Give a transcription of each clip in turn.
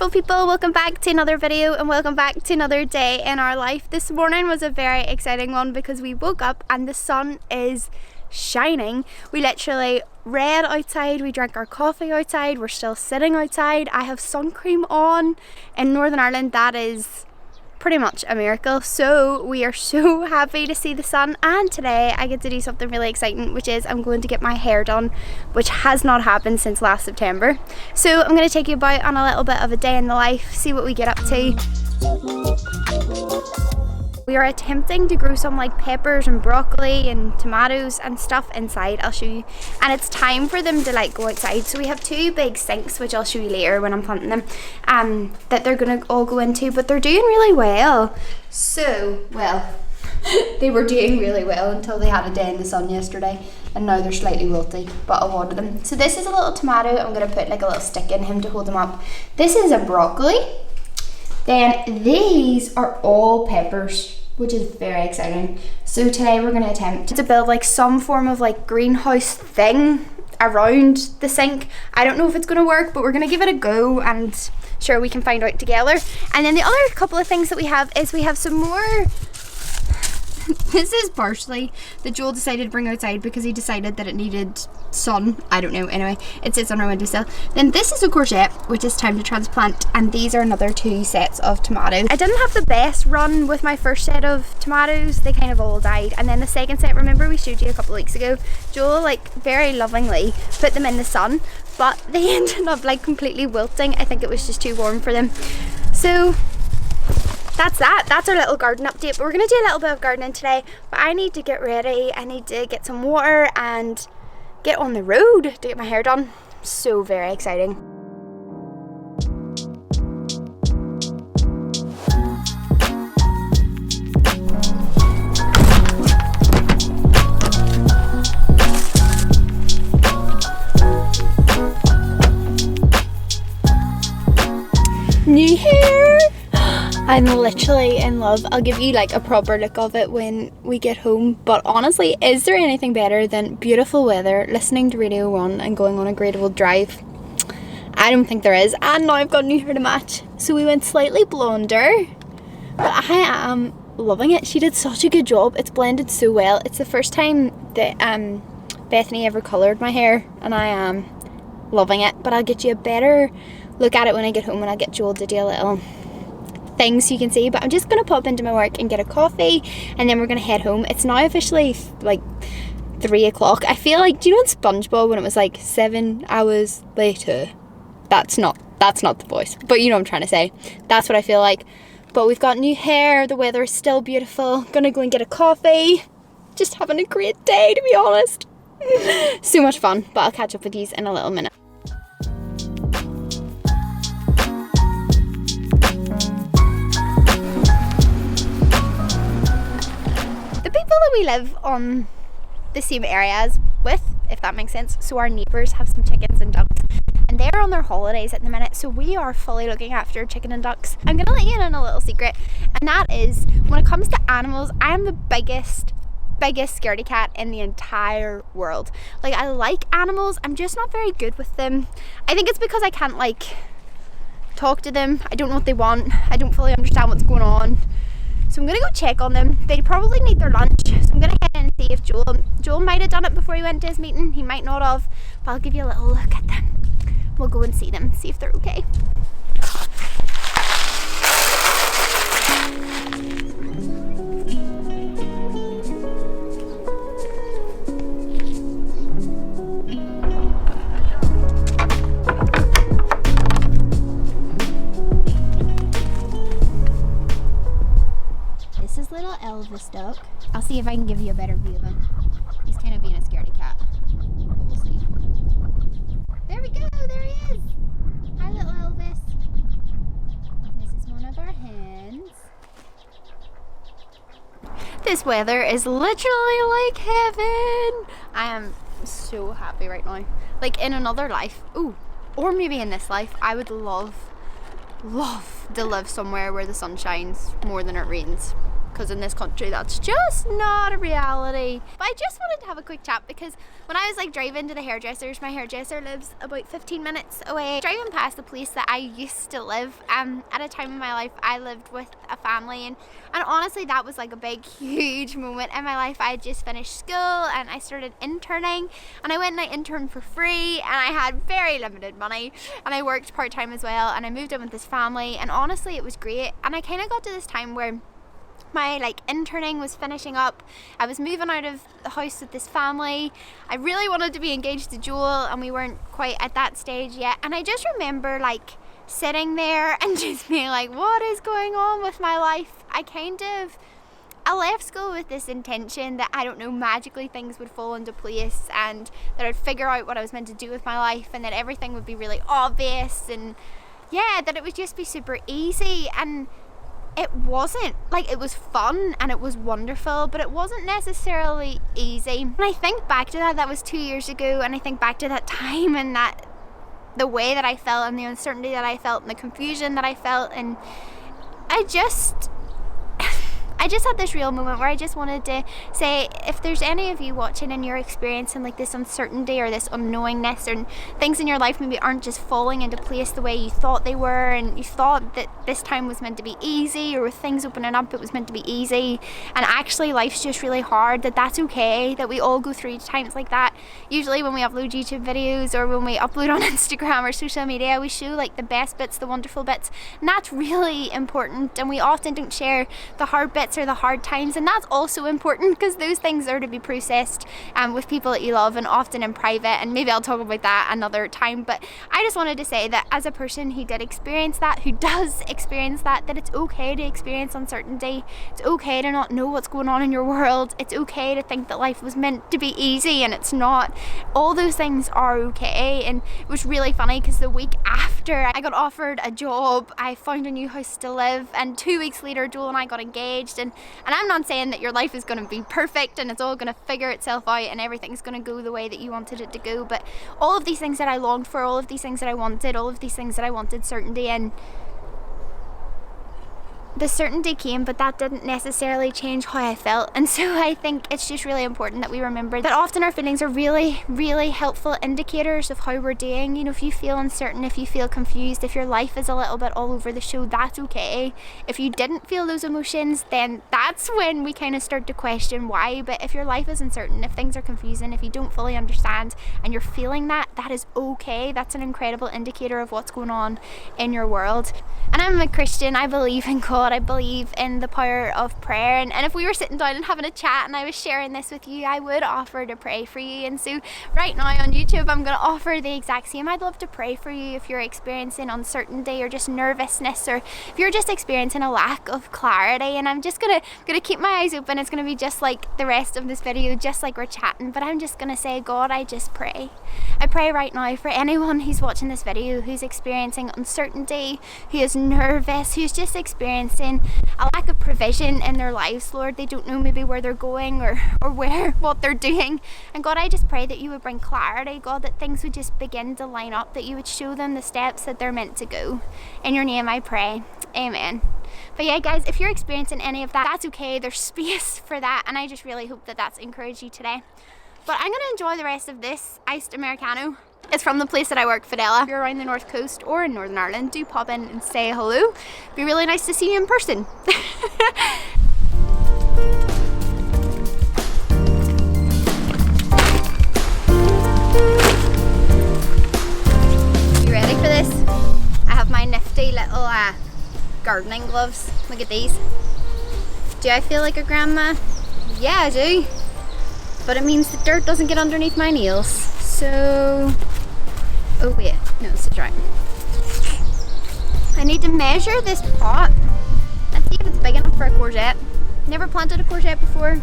beautiful people, welcome back to another video and welcome back to another day in our life. This morning was a very exciting one because we woke up and the sun is shining. We literally read outside, we drank our coffee outside, we're still sitting outside. I have sun cream on. In Northern Ireland that is pretty much a miracle, so we are so happy to see the sun. And today I get to do something really exciting, which is I'm going to get my hair done, which has not happened since last September. So I'm going to take you about on a little bit of a day in the life, see what we get up to. We are attempting to grow some like peppers and broccoli and tomatoes and stuff inside. I'll show you. And it's time for them to like go outside. So we have two big sinks, which I'll show you later when I'm planting them, that they're gonna all go into, but they're doing really well. So, well, they were doing really well until they had a day in the sun yesterday, and now they're slightly wilty, but I'll water them. So this is a little tomato. I'm gonna put like a little stick in him to hold him up. This is a broccoli. Then these are all peppers, which is very exciting. So today we're going to attempt to build like some form of like greenhouse thing around the sink. I don't know if it's going to work, but we're going to give it a go and sure we can find out together. And then the other couple of things that we have is we have some more. This is parsley that Joel decided to bring outside because he decided that it needed sun. I don't know. Anyway, it sits on our windowsill. Then this is a courgette, which is time to transplant. And these are another two sets of tomatoes. I didn't have the best run with my first set of tomatoes. They kind of all died. And then the second set, remember we showed you a couple of weeks ago, Joel like very lovingly put them in the sun, but they ended up like completely wilting. I think it was just too warm for them. So that's that. That's our little garden update. But we're going to do a little bit of gardening today. But I need to get ready. I need to get some water and get on the road to get my hair done. So very exciting. New hair! I'm literally in love. I'll give you like a proper look of it when we get home. But honestly, is there anything better than beautiful weather, listening to Radio 1 and going on a great old drive? I don't think there is. And now I've got new hair to match. So we went slightly blonder, but I am loving it. She did such a good job. It's blended so well. It's the first time that Bethany ever coloured my hair and I am loving it. But I'll get you a better look at it when I get home and I'll get Joel to do a little things so you can see. But I'm just gonna pop into my work and get a coffee and then we're gonna head home. It's now officially like 3 o'clock. I feel like, do you know in SpongeBob when it was like 7 hours later? That's not the voice, but you know what I'm trying to say. That's what I feel like. But we've got new hair, the weather is still beautiful. Gonna go and get a coffee. Just having a great day, to be honest. So much fun. But I'll catch up with you in a little minute. That we live on the same areas with, if that makes sense. So our neighbours have some chickens and ducks and they're on their holidays at the minute, so we are fully looking after chicken and ducks. I'm gonna let you in on a little secret, and that is when it comes to animals, I am the biggest scaredy cat in the entire world. Like, I like animals, I'm just not very good with them. I think it's because I can't like talk to them. I don't know what they want. I don't fully understand what's going on. So I'm gonna go check on them. They probably need their lunch, so I'm gonna head in and see if Joel might have done it before he went to his meeting. He might not have, but I'll give you a little look at them. We'll go and see them, see if they're okay. Little Elvis duck. I'll see if I can give you a better view of him. He's kind of being a scaredy cat. But we'll see. There we go, there he is. Hi little Elvis. This is one of our hens. This weather is literally like heaven. I am so happy right now. Like in another life, ooh, or maybe in this life, I would love to live somewhere where the sun shines more than it rains. because in this country that's just not a reality. But I just wanted to have a quick chat because when I was like driving to the hairdressers, my hairdresser lives about 15 minutes away. Driving past the place that I used to live, at a time in my life I lived with a family, and honestly that was like a big huge moment in my life. I had just finished school and I started interning, and I went and I interned for free, and I had very limited money, and I worked part-time as well, and I moved in with this family, and honestly it was great. And I kind of got to this time where my like interning was finishing up. I was moving out of the house with this family. I really wanted to be engaged to Joel, and we weren't quite at that stage yet. And I just remember like sitting there and just being like, what is going on with my life? I left school with this intention that, I don't know, magically things would fall into place, and that I'd figure out what I was meant to do with my life, and that everything would be really obvious, and yeah, that it would just be super easy. And it wasn't. Like, it was fun and it was wonderful, but it wasn't necessarily easy. And I think back to that was 2 years ago, and I think back to that time and that the way that I felt and the uncertainty that I felt and the confusion that I felt, and I just had this real moment where I just wanted to say, if there's any of you watching and you're experiencing like this uncertainty or this unknowingness, or things in your life maybe aren't just falling into place the way you thought they were, and you thought that this time was meant to be easy, or with things opening up it was meant to be easy, and actually life's just really hard, that's okay, that we all go through times like that. Usually when we upload YouTube videos or when we upload on Instagram or social media, we show like the best bits, the wonderful bits, and that's really important, and we often don't share the hard bits or the hard times, and that's also important because those things are to be processed with people that you love, and often in private, and maybe I'll talk about that another time. But I just wanted to say that as a person who did experience that, who does experience that it's okay to experience uncertainty. It's okay to not know what's going on in your world. It's okay to think that life was meant to be easy and it's not. All those things are okay. And it was really funny because the week after I got offered a job, I found a new house to live, and 2 weeks later Joel and I got engaged. And I'm not saying that your life is going to be perfect and it's all going to figure itself out and everything's going to go the way that you wanted it to go, but all of these things that I longed for, all of these things that I wanted, all of these things that I wanted certainty in, the certainty came, but that didn't necessarily change how I felt. And so I think it's just really important that we remember that often our feelings are really, really helpful indicators of how we're doing. You know, if you feel uncertain, if you feel confused, if your life is a little bit all over the show, that's okay. If you didn't feel those emotions, then that's when we kind of start to question why. But if your life is uncertain, if things are confusing, if you don't fully understand and you're feeling that is okay. That's an incredible indicator of what's going on in your world. And I'm a Christian. I believe in God. I believe in the power of prayer, and if we were sitting down and having a chat and I was sharing this with you, I would offer to pray for you. And so right now on YouTube I'm going to offer the exact same. I'd love to pray for you if you're experiencing uncertainty or just nervousness, or if you're just experiencing a lack of clarity. And I'm just gonna keep my eyes open. It's gonna be just like the rest of this video, just like we're chatting, but I'm just gonna say, God, I just pray. I pray right now for anyone who's watching this video who's experiencing uncertainty, who is nervous, who's just experiencing a lack of provision in their lives, Lord. They don't know maybe where they're going or what they're doing. And God, I just pray that you would bring clarity, God, that things would just begin to line up, that you would show them the steps that they're meant to go. In your name I pray. Amen. But yeah, guys, if you're experiencing any of that, that's okay. There's space for that, and I just really hope that that's encouraged you today. But I'm going to enjoy the rest of this iced Americano. It's from the place that I work, Fidela. If you're around the North Coast or in Northern Ireland, do pop in and say hello. It'd be really nice to see you in person. You ready for this? I have my nifty little gardening gloves. Look at these. Do I feel like a grandma? Yeah, I do. But it means the dirt doesn't get underneath my nails. So, oh wait, no, this is right. I need to measure this pot and see if it's big enough for a courgette. Never planted a courgette before.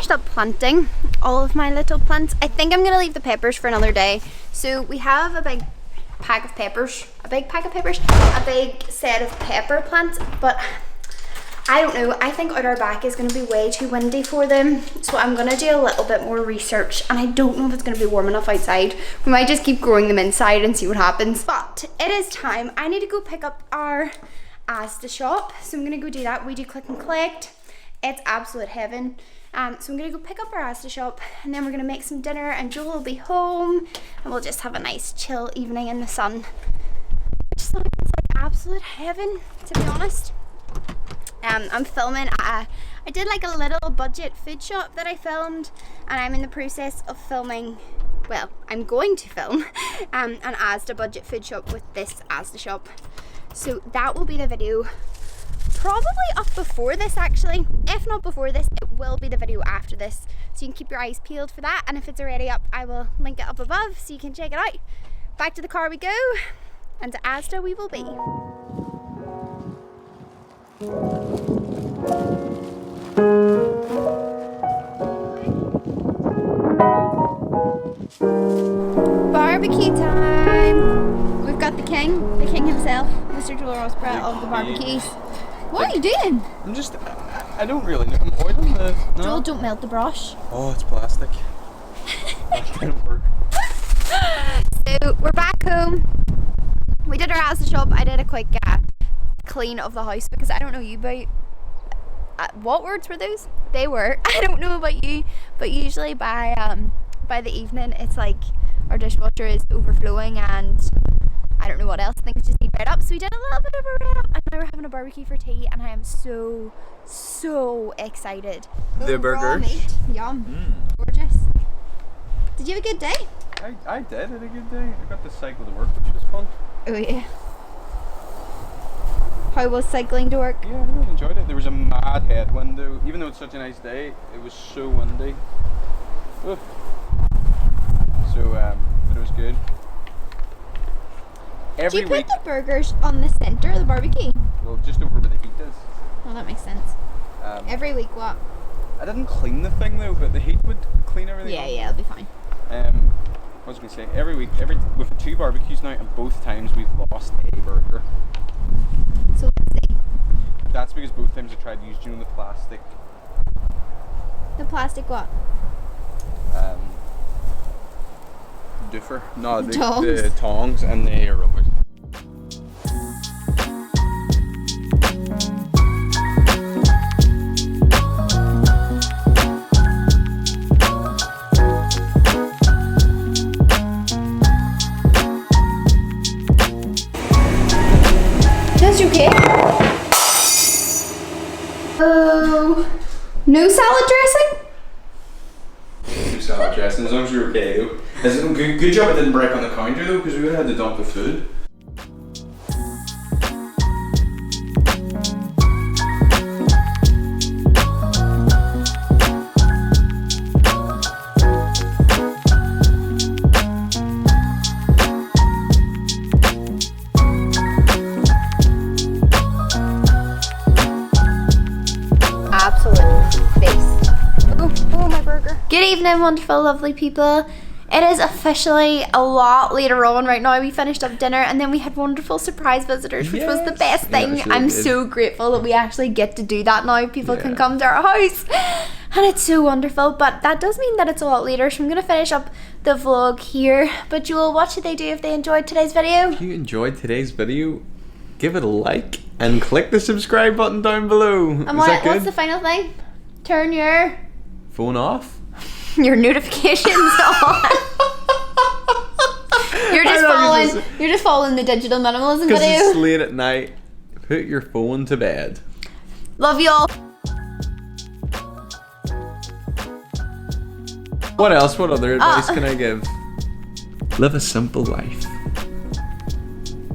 finished up planting all of my little plants. I think I'm gonna leave the peppers for another day. So we have a big pack of peppers, a big set of pepper plants, but I don't know, I think out our back is going to be way too windy for them, so I'm going to do a little bit more research, and I don't know if it's going to be warm enough outside. We might just keep growing them inside and see what happens. But it is time. I need to go pick up our Asda shop, so I'm going to go do that. We do click and collect. It's absolute heaven. So I'm going to go pick up our Asda shop, and then we're going to make some dinner, and Joel will be home, and we'll just have a nice chill evening in the sun. It just sounds like absolute heaven, to be honest. I'm filming I did like a little budget food shop that I filmed, and I'm in the process of filming, well, I'm going to film an Asda budget food shop with this Asda shop. So that will be the video probably up before this actually. If not before this, it will be the video after this. So you can keep your eyes peeled for that, and if it's already up, I will link it up above so you can check it out. Back to the car we go, and to Asda we will be. Barbecue time! We've got the king himself, Mr. Joel Rossborough of the barbecues. What are you doing? I'm just, I don't really know. I'm oiling the... No. Joel, don't melt the brush. Oh, it's plastic. That didn't work. So we're back home. We did our Asda shop. I did a quick clean of the house because I don't know you, but what words were those? They were. I don't know about you, but usually by the evening it's like our dishwasher is overflowing and I don't know what else. Things just need red up. So we did a little bit of a red up, and now we're having a barbecue for tea, and I am so excited. The burgers. Meat. Yum. Gorgeous. Did you have a good day? I did. I had a good day. I got to cycle to work, which was fun. Oh yeah. How was cycling to work? Yeah, I really enjoyed it. There was a mad headwind though. Even though it's such a nice day, it was so windy. Oof. So, but it was good. Do you put the burgers on the centre of the barbecue? Well, just over where the heat is. Oh, that makes sense. Every week what? I didn't clean the thing though, but the heat would clean everything. Yeah, it'll be fine. What was I going to say? Every week, with 2 barbecues now, and both times we've lost a burger. So let's see. That's because both times I tried to use, the plastic. The plastic what? Doofer. No, the tongs. Tongs, and they are rubbish. That's okay. Oh, no salad dressing? No salad dressing, as long as you're okay though. Good job it didn't break on the counter though, because we would have had to dump the food. Good evening, wonderful, lovely people. It is officially a lot later on right now. We finished up dinner and then we had wonderful surprise visitors, which was the best thing. Yeah, I'm so grateful that we actually get to do that now. People can come to our house and it's so wonderful, but that does mean that it's a lot later, so I'm going to finish up the vlog here. But Joel, what should they do if they enjoyed today's video? If you enjoyed today's video, give it a like and click the subscribe button down below. And what's the final thing? Turn your phone off. Your notifications on. You're just following the digital minimalism video. Because it's late at night. Put your phone to bed. Love y'all. What else? What other advice can I give? Live a simple life.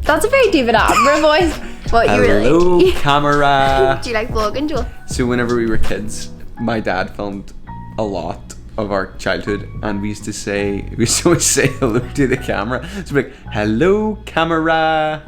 That's a very David Attenborough voice. What you really? Hello, camera. Do you like vlogging, Joel? So whenever we were kids, my dad filmed a lot of our childhood, and we used to always say hello to the camera. So we'd be like, hello, camera.